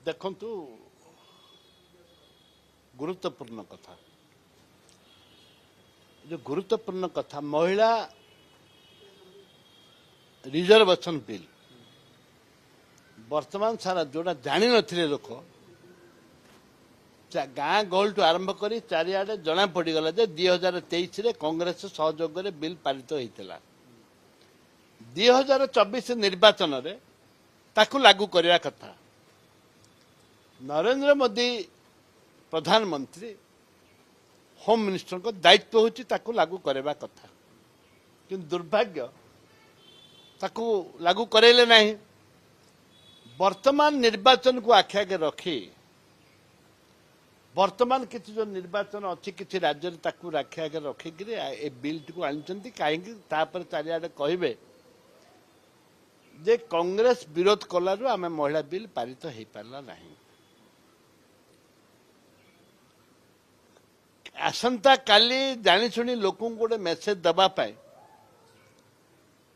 देखु गुरुत्वपूर्ण कथा जो गुरुत्वपूर्ण कथा महिला रिजर्वेशन बिल वर्तमान सारा जोड़ा जानी नथिले लोक गाँ गहल ठू आरंभ कर चारिआडे जना पड़गला 2023 रे कांग्रेस सहयोग बिल पारित होता 2024 निर्वाचन रे ताकू लागू करने कथा नरेंद्र मोदी प्रधानमंत्री होम मिनिस्टर को दायित्व होची ताकू लागू करने कथा कि दुर्भाग्य ताकू लागू करेले नहीं वर्तमान निर्वाचन को आखि आगे रखी वर्तमान किसी जो निर्वाचन अच्छी किसी राज्य ताकू आखि आगे रखिक ए बिल टी आनी कहीं चारिआडे कहे जे कांग्रेस विरोध कलारू आम महिला बिल पारित हो पारा नहीं आसंता काली जानी शुणी लोक गोटे मेसेज दबापाई